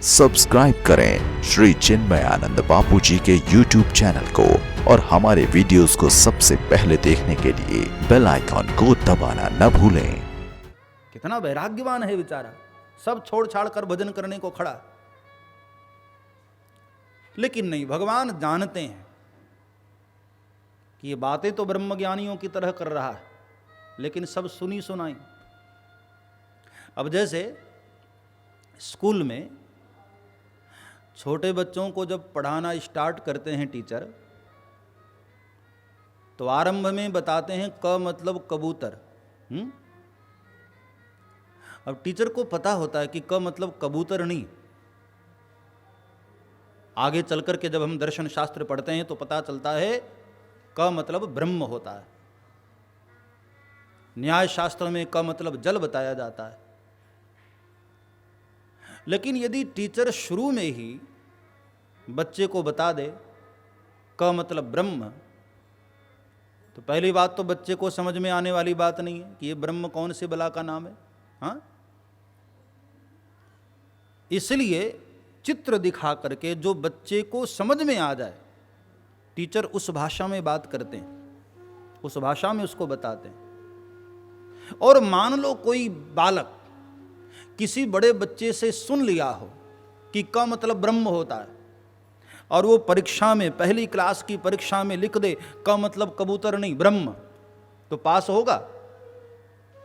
Subscribe करें श्री चिन्मयानंद बापू जी के YouTube channel को और हमारे वीडियोस को सबसे पहले देखने के लिए बेल आइकॉन को दबाना न भूलें। कितना वैराग्यवान है बेचारा, सब छोड़ छाड़ कर भजन करने को खड़ा। लेकिन नहीं, भगवान जानते हैं कि ये बातें तो ब्रह्मज्ञानियों की तरह कर रहा है, लेकिन सब सुनी सुनाई। अब जैसे स्कूल में छोटे बच्चों को जब पढ़ाना स्टार्ट करते हैं टीचर, तो आरंभ में बताते हैं क मतलब कबूतर। अब टीचर को पता होता है कि क मतलब कबूतर नहीं। आगे चलकर के जब हम दर्शन शास्त्र पढ़ते हैं तो पता चलता है क मतलब ब्रह्म होता है। न्याय शास्त्र में क मतलब जल बताया जाता है। लेकिन यदि टीचर शुरू में ही बच्चे को बता दे क मतलब ब्रह्म, तो पहली बात तो बच्चे को समझ में आने वाली बात नहीं है कि ये ब्रह्म कौन से बला का नाम है। हाँ, इसलिए चित्र दिखा करके जो बच्चे को समझ में आ जाए, टीचर उस भाषा में बात करते हैं, उस भाषा में उसको बताते हैं। और मान लो कोई बालक किसी बड़े बच्चे से सुन लिया हो कि क मतलब ब्रह्म होता है, और वो परीक्षा में, पहली क्लास की परीक्षा में लिख दे क मतलब कबूतर नहीं ब्रह्म, तो पास होगा?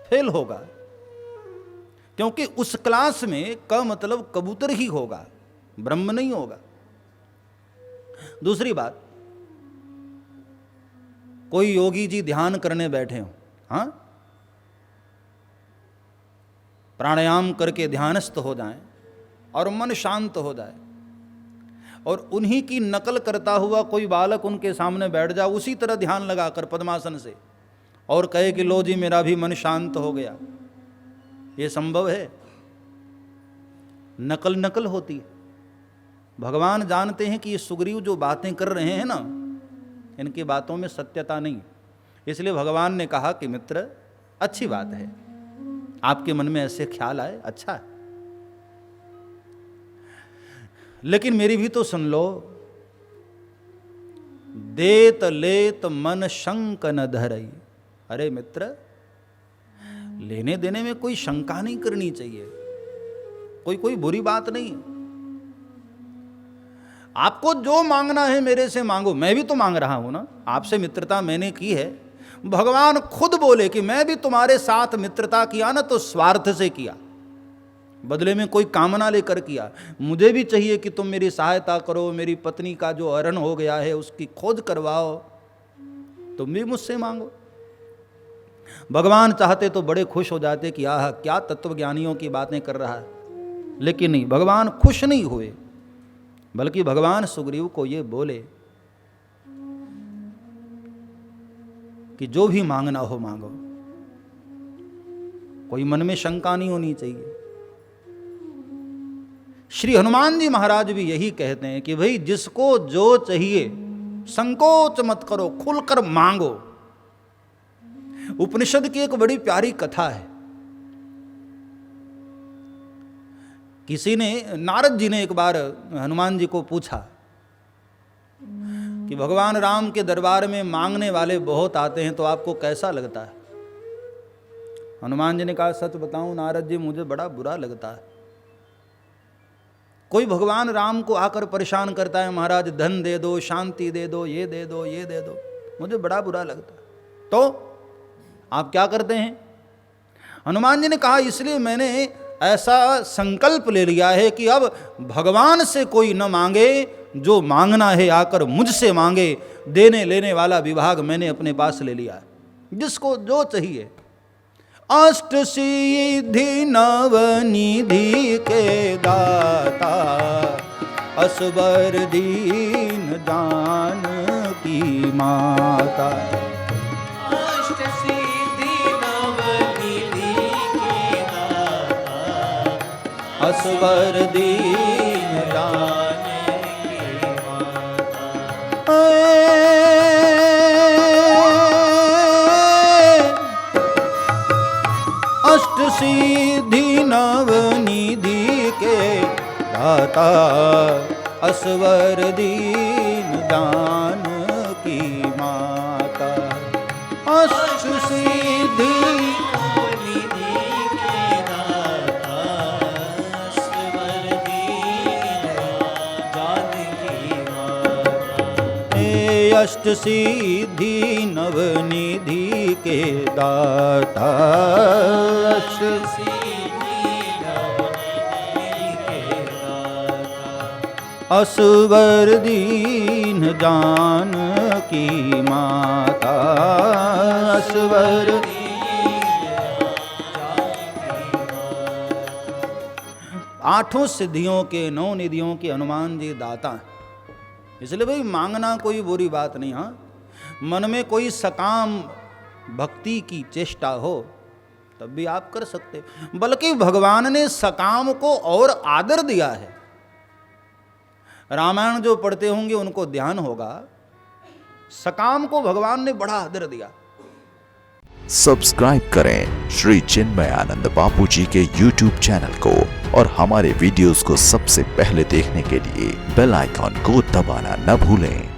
फेल होगा, क्योंकि उस क्लास में क मतलब कबूतर ही होगा, ब्रह्म नहीं होगा। दूसरी बात, कोई योगी जी ध्यान करने बैठे हो, हाँ, प्राणायाम करके ध्यानस्थ हो जाएं और मन शांत हो जाए, और उन्हीं की नकल करता हुआ कोई बालक उनके सामने बैठ जाए उसी तरह ध्यान लगाकर पद्मासन से, और कहे कि लो जी मेरा भी मन शांत हो गया, ये संभव है? नकल नकल होती है। भगवान जानते हैं कि ये सुग्रीव जो बातें कर रहे हैं ना, इनकी बातों में सत्यता नहीं। इसलिए भगवान ने कहा कि मित्र, अच्छी बात है, आपके मन में ऐसे ख्याल आए, अच्छा है, लेकिन मेरी भी तो सुन लो। देत लेत मन शंक न धरई। अरे मित्र, लेने देने में कोई शंका नहीं करनी चाहिए, कोई बुरी बात नहीं। आपको जो मांगना है मेरे से मांगो, मैं भी तो मांग रहा हूं ना, आपसे मित्रता मैंने की है। भगवान खुद बोले कि मैं भी तुम्हारे साथ मित्रता किया ना तो स्वार्थ से किया, बदले में कोई कामना लेकर किया। मुझे भी चाहिए कि तुम मेरी सहायता करो, मेरी पत्नी का जो हरण हो गया है उसकी खोज करवाओ, तुम भी मुझसे मांगो। भगवान चाहते तो बड़े खुश हो जाते कि आह क्या तत्वज्ञानियों की बातें कर रहा है, लेकिन नहीं, भगवान खुश नहीं हुए, बल्कि भगवान सुग्रीव को ये बोले कि जो भी मांगना हो मांगो, कोई मन में शंका नहीं होनी चाहिए। श्री हनुमान जी महाराज भी यही कहते हैं कि भाई जिसको जो चाहिए संकोच मत करो, खुलकर मांगो। उपनिषद की एक बड़ी प्यारी कथा है। किसी ने, नारद जी ने एक बार हनुमान जी को पूछा कि भगवान राम के दरबार में मांगने वाले बहुत आते हैं, तो आपको कैसा लगता है? हनुमान जी ने कहा, सच बताऊं नारद जी, मुझे बड़ा बुरा लगता है। कोई भगवान राम को आकर परेशान करता है, महाराज धन दे दो, शांति दे दो, ये दे दो, ये दे दो, मुझे बड़ा बुरा लगता है। तो आप क्या करते हैं? हनुमान जी ने कहा, इसलिए मैंने ऐसा संकल्प ले लिया है कि अब भगवान से कोई न मांगे, जो मांगना है आकर मुझसे मांगे। देने लेने वाला विभाग मैंने अपने पास ले लिया है, जिसको जो चाहिए। अष्ट सिद्धि नवनिधि के दाता, असबर दीन जानकी माता। अष्ट सिद्धि नवनिधि के दाता, असबर दीन जानकी माता। अष्ट सिद्धि नवनिधि के दाता असवर दीन जानकी माता। अष्ट सिद्धि निधि के दाता असवर दीन जानकी माता। हे अष्ट सिद्धि नवनिधि के दाता अष्ट असवर दीन जानकी माता। असवर आठों सिद्धियों के नौ निधियों के हनुमान जी दाता हैं। इसलिए भाई मांगना कोई बुरी बात नहीं। हाँ, मन में कोई सकाम भक्ति की चेष्टा हो तब भी आप कर सकते, बल्कि भगवान ने सकाम को और आदर दिया है। रामायण जो पढ़ते होंगे उनको ध्यान होगा, सकाम को भगवान ने बड़ा आदर दिया। सब्सक्राइब करें श्री चिन्मयानंद बापू जी के YouTube चैनल को और हमारे वीडियोस को सबसे पहले देखने के लिए बेल आइकॉन को दबाना न भूलें।